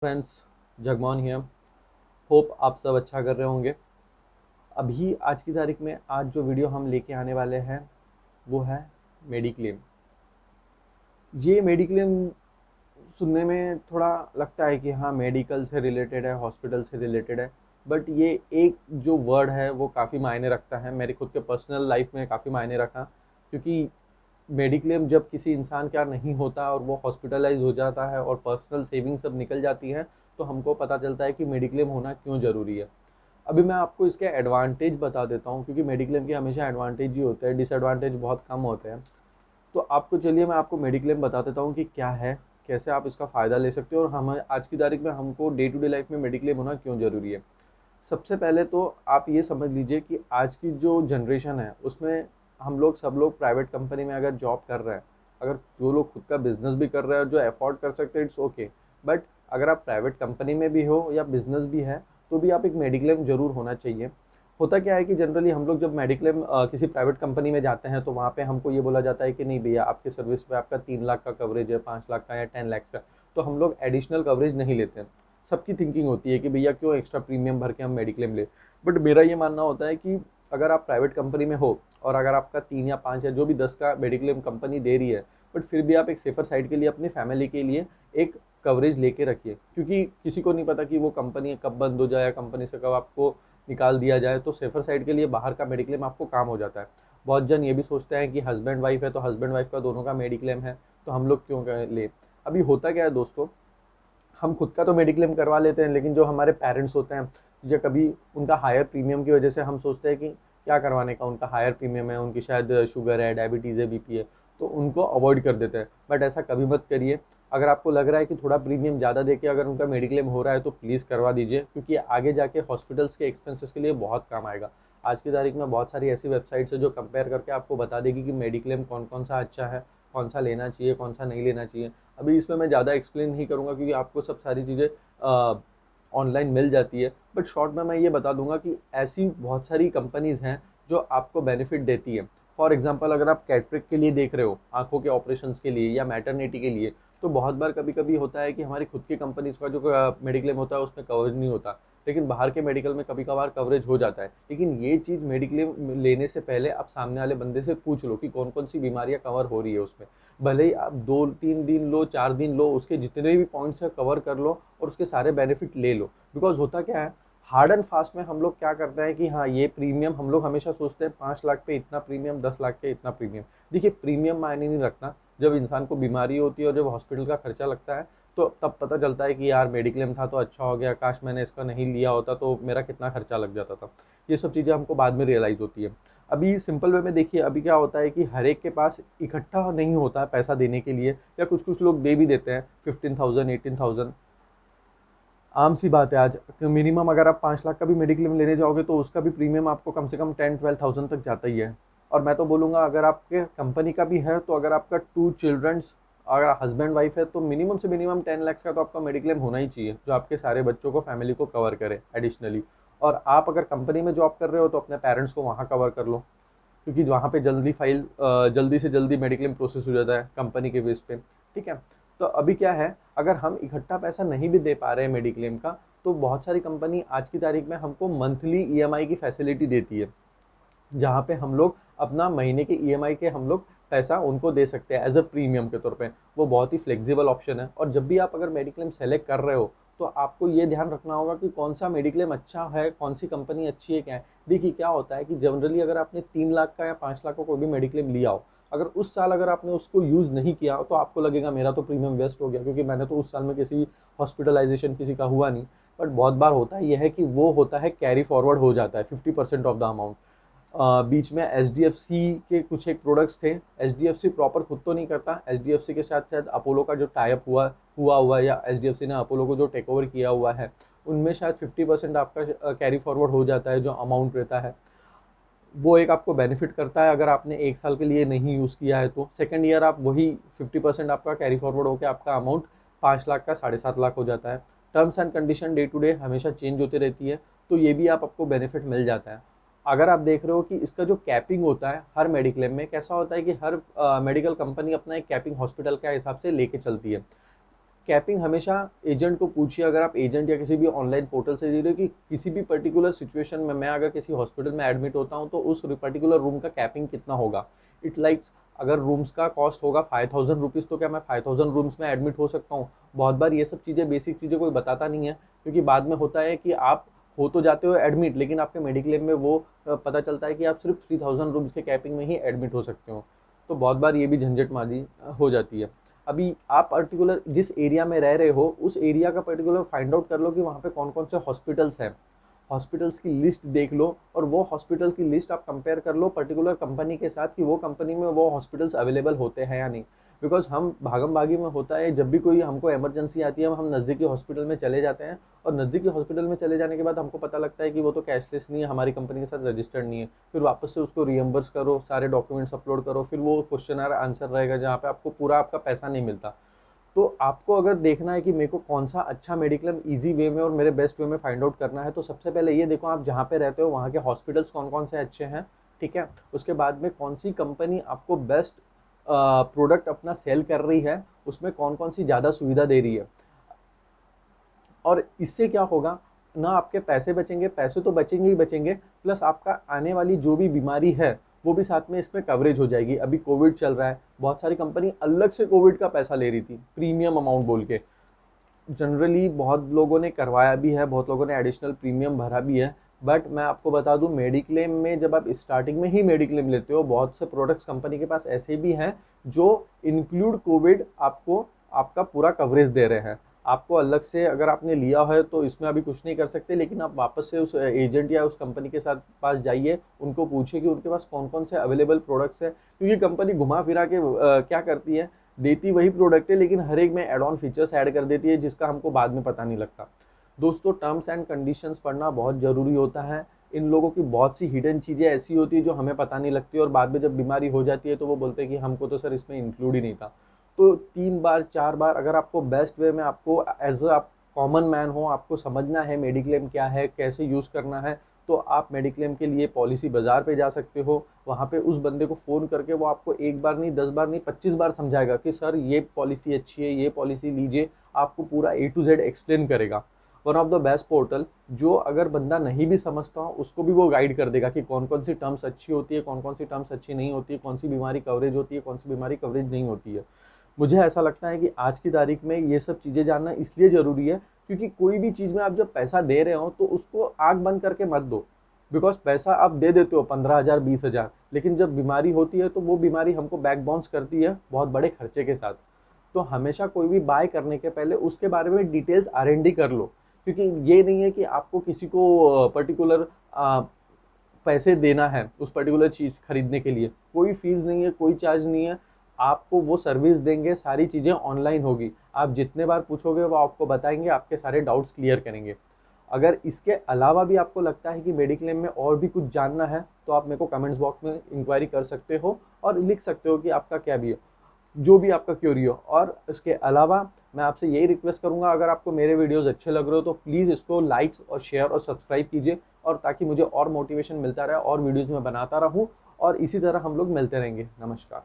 Friends, Jagmohan here. Hope आप सब अच्छा कर रहे होंगे। अभी आज की तारीख में आज जो वीडियो हम लेके आने वाले हैं वो है मेडिक्लेम। ये मेडिक्लेम सुनने में थोड़ा लगता है कि हाँ, मेडिकल से रिलेटेड है, हॉस्पिटल से रिलेटेड है। बट ये एक जो वर्ड है वो काफ़ी मायने रखता है, मेरे खुद के पर्सनल लाइफ में काफ़ी मायने रखा। क्योंकि मेडिक्लेम जब किसी इंसान का नहीं होता और वो हॉस्पिटलाइज हो जाता है और पर्सनल सेविंग सब निकल जाती है, तो हमको पता चलता है कि मेडिक्लेम होना क्यों ज़रूरी है। अभी मैं आपको इसके एडवांटेज बता देता हूँ, क्योंकि मेडिक्लेम के हमेशा एडवांटेज ही होते हैं, डिसएडवांटेज बहुत कम होते हैं। तो आपको चलिए मैं आपको मेडिक्लेम बता देता हूँ कि क्या है, कैसे आप इसका फ़ायदा ले सकते हो और हम आज की तारीख में हमको डे टू डे लाइफ में मेडिक्लेम होना क्यों ज़रूरी है। सबसे पहले तो आप ये समझ लीजिए कि आज की जो जनरेशन है उसमें हम लोग सब लोग प्राइवेट कंपनी में अगर जॉब कर रहे हैं, अगर जो लोग खुद का बिजनेस भी कर रहे हैं और जो अफोर्ड कर सकते हैं, इट्स ओके। बट अगर आप प्राइवेट कंपनी में भी हो या बिजनेस भी है, तो भी आप एक मेडिक्लेम जरूर होना चाहिए। होता क्या है कि जनरली हम लोग जब मेडिक्लेम किसी प्राइवेट कंपनी में जाते हैं तो वहाँ पे हमको ये बोला जाता है कि नहीं भैया, आपके सर्विस पे आपका 3 लाख का कवरेज है, 5 लाख का या 10 लाख का। तो हम लोग एडिशनल कवरेज नहीं लेते हैं। सबकी थिंकिंग होती है कि भैया क्यों एक्स्ट्रा प्रीमियम भर के हम मेडिक्लेम ले। बट मेरा ये मानना होता है कि अगर आप प्राइवेट कंपनी में हो और अगर आपका 3 या 5 या जो भी 10 का मेडिक्लेम कंपनी दे रही है, बट फिर भी आप एक सेफर साइड के लिए अपनी फैमिली के लिए एक कवरेज लेके रखिए। क्योंकि किसी को नहीं पता कि वो कंपनी कब बंद हो जाए या कंपनी से कब आपको निकाल दिया जाए, तो सेफर साइड के लिए बाहर का मेडिक्लेम आपको काम हो जाता है। बहुत जन ये भी सोचते हैं कि हस्बैंड वाइफ है तो हस्बैंड वाइफ का दोनों का मेडिक्लेम है, तो हम लोग क्यों ले। अभी होता क्या है दोस्तों, हम खुद का तो मेडिक्लेम करवा लेते हैं, लेकिन जो हमारे पेरेंट्स होते हैं, या कभी उनका हायर प्रीमियम की वजह से हम सोचते हैं कि क्या करवाने का, उनका हायर प्रीमियम है, उनकी शायद शुगर है, डायबिटीज़ है, बीपी है, तो उनको अवॉइड कर देते हैं। बट ऐसा कभी मत करिए। अगर आपको लग रहा है कि थोड़ा प्रीमियम ज़्यादा देके अगर उनका मेडिक्लेम हो रहा है तो प्लीज़ करवा दीजिए, क्योंकि आगे जाके हॉस्पिटल्स के एक्सपेंसेस के लिए बहुत काम आएगा। आज की तारीख में बहुत सारी ऐसी वेबसाइट्स है जो कंपेयर करके आपको बता देगी कि मेडिक्लेम कौन कौन सा अच्छा है, कौन सा लेना चाहिए, कौन सा नहीं लेना चाहिए। अभी इसमें मैं ज़्यादा एक्सप्लेन नहीं करूँगा क्योंकि आपको सब सारी चीज़ें ऑनलाइन मिल जाती है। बट शॉर्ट में मैं ये बता दूंगा कि ऐसी बहुत सारी कंपनीज़ हैं जो आपको बेनिफिट देती है। फॉर एग्जांपल, अगर आप कैटरेक्ट के लिए देख रहे हो, आंखों के ऑपरेशंस के लिए या मैटरनिटी के लिए, तो बहुत बार कभी कभी होता है कि हमारी खुद की कंपनीज का जो मेडिक्लेम होता है उसमें कवरेज नहीं होता। लेकिन बाहर के मेडिकल में कभी कभार कवरेज हो जाता है। लेकिन ये चीज़ मेडिक्लेम लेने से पहले आप सामने वाले बंदे से पूछ लो कि कौन कौन सी बीमारियां कवर हो रही है उसमें। भले ही आप 2-3 दिन लो, 4 दिन लो, उसके जितने भी पॉइंट्स है कवर कर लो और उसके सारे बेनिफिट ले लो। बिकॉज होता क्या है, हार्ड एंड फास्ट में हम लोग क्या करते हैं कि हाँ, ये प्रीमियम हम लोग हमेशा सोचते हैं 5 लाख पे इतना प्रीमियम, 10 लाख पे इतना प्रीमियम। देखिए, प्रीमियम मायने नहीं रखता। जब इंसान को बीमारी होती है और जब हॉस्पिटल का खर्चा लगता है, तो तब पता चलता है कि यार मेडिक्लेम था तो अच्छा हो गया, काश मैंने इसका नहीं लिया होता तो मेरा कितना खर्चा लग जाता था। ये सब चीज़ें हमको बाद में रियलाइज़ होती है। अभी सिंपल वे में देखिए, अभी क्या होता है कि हर एक के पास इकट्ठा नहीं होता है पैसा देने के लिए, या कुछ कुछ लोग दे भी देते हैं 15,000 18,000। आम सी बात है आज मिनिमम अगर आप 5 लाख का भी मेडिक्लेम लेने जाओगे तो उसका भी प्रीमियम आपको कम से कम 10-12,000 तक जाता ही है। और मैं तो बोलूँगा, अगर आपके कंपनी का भी है तो अगर आपका 2 चिल्ड्रंस, अगर हस्बैंड वाइफ है, तो मिनिमम से मिनिमम 10 लाख का तो आपका मेडिक्लेम होना ही चाहिए, जो आपके सारे बच्चों को, फैमिली को कवर करे एडिशनली। और आप अगर कंपनी में जॉब कर रहे हो तो अपने पेरेंट्स को वहाँ कवर कर लो, क्योंकि वहाँ पे जल्दी से जल्दी मेडिक्लेम प्रोसेस हो जाता है कंपनी के बेस पे। ठीक है। तो अभी क्या है, अगर हम इकट्ठा पैसा नहीं भी दे पा रहे हैं मेडिक्लेम का, तो बहुत सारी कंपनी आज की तारीख में हमको मंथली ईएमआई की फैसिलिटी देती है, जहाँ पे हम लोग अपना महीने के ईएमआई के हम लोग पैसा उनको दे सकते हैं एज अ प्रीमियम के तौर पे। वो बहुत ही फ्लेक्सिबल ऑप्शन है। और जब भी आप अगर मेडिक्लेम सेलेक्ट कर रहे हो, तो आपको ये ध्यान रखना होगा कि कौन सा मेडिक्लेम अच्छा है, कौन सी कंपनी अच्छी है, क्या है। देखिए, क्या होता है कि जनरली अगर आपने 3 लाख का या 5 लाख का कोई भी मेडिक्लेम लिया हो, अगर उस साल अगर आपने उसको यूज़ नहीं किया हो, तो आपको लगेगा मेरा तो प्रीमियम वेस्ट हो गया, क्योंकि मैंने तो उस साल में किसी हॉस्पिटलाइजेशन किसी का हुआ नहीं। बट बहुत बार होता है यह है कि वो होता है कैरी फॉरवर्ड हो जाता है 50% ऑफ द अमाउंट। बीच में एच डी एफ सी के कुछ एक प्रोडक्ट्स थे। H D F C proper खुद तो नहीं करता, एच डी एफ सी के साथ शायद अपोलो का जो टाइप हुआ या एच डी एफ सी ने अपोलो को जो टेक ओवर किया हुआ है, उनमें शायद 50% आपका कैरी फॉरवर्ड हो जाता है जो अमाउंट रहता है। वो एक आपको बेनिफिट करता है, अगर आपने 1 साल के लिए नहीं यूज़ किया है तो सेकेंड ईयर आप वही 50% आपका कैरी फॉरवर्ड होकर आपका अमाउंट 5 लाख का 7.5 लाख हो जाता है। Terms and condition day to day हमेशा चेंज होती रहती है, तो ये भी आपको बेनिफिट मिल जाता है। अगर आप देख रहे हो कि इसका जो कैपिंग होता है हर मेडिक्लेम में, कैसा होता है कि हर मेडिकल कंपनी अपना एक कैपिंग हॉस्पिटल के हिसाब से लेके चलती है। कैपिंग हमेशा एजेंट को पूछिए, अगर आप एजेंट या किसी भी ऑनलाइन पोर्टल से दे रहे हो, कि किसी भी पर्टिकुलर सिचुएशन में मैं अगर किसी हॉस्पिटल में एडमिट होता हूँ तो उस पर्टिकुलर रूम का कैपिंग कितना होगा। इट लाइक्स अगर रूम्स का कॉस्ट होगा 5000 रुपीज़ तो क्या मैं 5000 रूम्स में एडमिट हो सकता हूँ। बहुत बार ये सब चीज़ें, बेसिक चीज़ें कोई बताता नहीं है, क्योंकि बाद में होता है कि आप हो तो जाते हो एडमिट, लेकिन आपके मेडिक्लेम में वो पता चलता है कि आप सिर्फ 3000 रूम्स के कैपिंग में ही एडमिट हो सकते हो। तो बहुत बार ये भी झंझटमारी हो जाती है। अभी आप पर्टिकुलर जिस एरिया में रह रहे हो उस एरिया का पर्टिकुलर फाइंड आउट कर लो कि वहाँ पे कौन कौन से हॉस्पिटल्स हैं। हॉस्पिटल्स की लिस्ट देख लो और वो हॉस्पिटल की लिस्ट आप कंपेयर कर लो पर्टिकुलर कंपनी के साथ कि वो कंपनी में वो हॉस्पिटल्स अवेलेबल होते हैं या नहीं। बिकॉज हम भागम भागी में होता है, जब भी कोई हमको इमरजेंसी आती है हम नज़दीकी हॉस्पिटल में चले जाते हैं, और नज़दीकी हॉस्पिटल में चले जाने के बाद हमको पता लगता है कि वो तो कैशलेस नहीं है, हमारी कंपनी के साथ रजिस्टर्ड नहीं है। फिर वापस से उसको रीएम्बर्स करो, सारे डॉक्यूमेंट्स अपलोड करो, फिर वो क्वेश्चन आंसर रहेगा जहाँ पे आपको पूरा आपका पैसा नहीं मिलता। तो आपको अगर देखना है कि मेरे को कौन सा अच्छा मेडिक्लेम ईजी वे में और मेरे बेस्ट वे में फाइंड आउट करना है, तो सबसे पहले ये देखो आप जहाँ पे रहते हो वहाँ के हॉस्पिटल्स कौन कौन से अच्छे हैं, ठीक है। उसके बाद में कौन सी कंपनी आपको बेस्ट प्रोडक्ट अपना सेल कर रही है, उसमें कौन कौन सी ज़्यादा सुविधा दे रही है। और इससे क्या होगा ना, आपके पैसे बचेंगे, पैसे तो बचेंगे ही बचेंगे, प्लस आपका आने वाली जो भी बीमारी है वो भी साथ में इसमें कवरेज हो जाएगी। अभी कोविड चल रहा है, बहुत सारी कंपनी अलग से कोविड का पैसा ले रही थी प्रीमियम अमाउंट बोल के। जनरली बहुत लोगों ने करवाया भी है, बहुत लोगों ने एडिशनल प्रीमियम भरा भी है। बट मैं आपको बता दूं, मेडिक्लेम में जब आप स्टार्टिंग में ही मेडिक्लेम लेते हो, बहुत से प्रोडक्ट्स कंपनी के पास ऐसे भी हैं जो इंक्लूड कोविड आपको आपका पूरा कवरेज दे रहे हैं। आपको अलग से अगर आपने लिया है तो इसमें अभी कुछ नहीं कर सकते, लेकिन आप वापस से उस एजेंट या उस कंपनी के साथ पास जाइए, उनको पूछिए कि उनके पास कौन कौन से अवेलेबल प्रोडक्ट्स हैं, क्योंकि कंपनी घुमा फिरा के क्या करती है, देती वही प्रोडक्ट है लेकिन हर एक में एड ऑन फीचर्स ऐड कर देती है, जिसका हमको बाद में पता नहीं लगता। दोस्तों, टर्म्स एंड कंडीशंस पढ़ना बहुत ज़रूरी होता है। इन लोगों की बहुत सी हिडन चीज़ें ऐसी होती है जो हमें पता नहीं लगती, और बाद में जब बीमारी हो जाती है तो वो बोलते हैं कि हमको तो सर इसमें इंक्लूड ही नहीं था। तो 3 बार 4 बार अगर आपको बेस्ट वे में, आपको एज आप कॉमन मैन हो, आपको समझना है मेडिक्लेम क्या है, कैसे यूज़ करना है, तो आप मेडिक्लेम के लिए पॉलिसी बाज़ार पे जा सकते हो। वहाँ पे उस बंदे को फ़ोन करके वो आपको 1 बार नहीं, 10 बार नहीं, 25 बार समझाएगा कि सर ये पॉलिसी अच्छी है, ये पॉलिसी लीजिए, आपको पूरा A to Z एक्सप्लेन करेगा। One of the best portal, जो अगर बंदा नहीं भी समझता हो उसको भी वो गाइड कर देगा कि कौन कौन सी टर्म्स अच्छी होती है, कौन कौन सी टर्म्स अच्छी नहीं होती है, कौन सी बीमारी कवरेज होती है, कौन सी बीमारी कवरेज नहीं होती है। मुझे ऐसा लगता है कि आज की तारीख में ये सब चीज़ें जानना इसलिए ज़रूरी है क्योंकि कोई भी चीज़ में आप जब पैसा दे रहे हो तो उसको आँख बंद करके मत दो। बिकॉज पैसा आप दे देते हो 15,000 20,000, लेकिन जब बीमारी होती है तो वो बीमारी हमको बैक बाउंस करती है बहुत बड़े खर्चे के साथ। तो हमेशा कोई भी बाय करने के पहले उसके बारे में डिटेल्स R&D कर लो, क्योंकि ये नहीं है कि आपको किसी को पर्टिकुलर पैसे देना है उस पर्टिकुलर चीज़ खरीदने के लिए, कोई फीस नहीं है, कोई चार्ज नहीं है, आपको वो सर्विस देंगे, सारी चीज़ें ऑनलाइन होगी, आप जितने बार पूछोगे वो आपको बताएंगे, आपके सारे डाउट्स क्लियर करेंगे। अगर इसके अलावा भी आपको लगता है कि मेडिक्लेम में और भी कुछ जानना है तो आप मेरे को कमेंट्स बॉक्स में इंक्वायरी कर सकते हो और लिख सकते हो कि आपका क्या भी है, जो भी आपका क्यूरी हो। और इसके अलावा मैं आपसे यही रिक्वेस्ट करूंगा, अगर आपको मेरे वीडियोस अच्छे लग रहे हो तो प्लीज़ इसको लाइक और शेयर और सब्सक्राइब कीजिए, और ताकि मुझे और मोटिवेशन मिलता रहे और वीडियोज़ में बनाता रहूँ, और इसी तरह हम लोग मिलते रहेंगे। नमस्कार।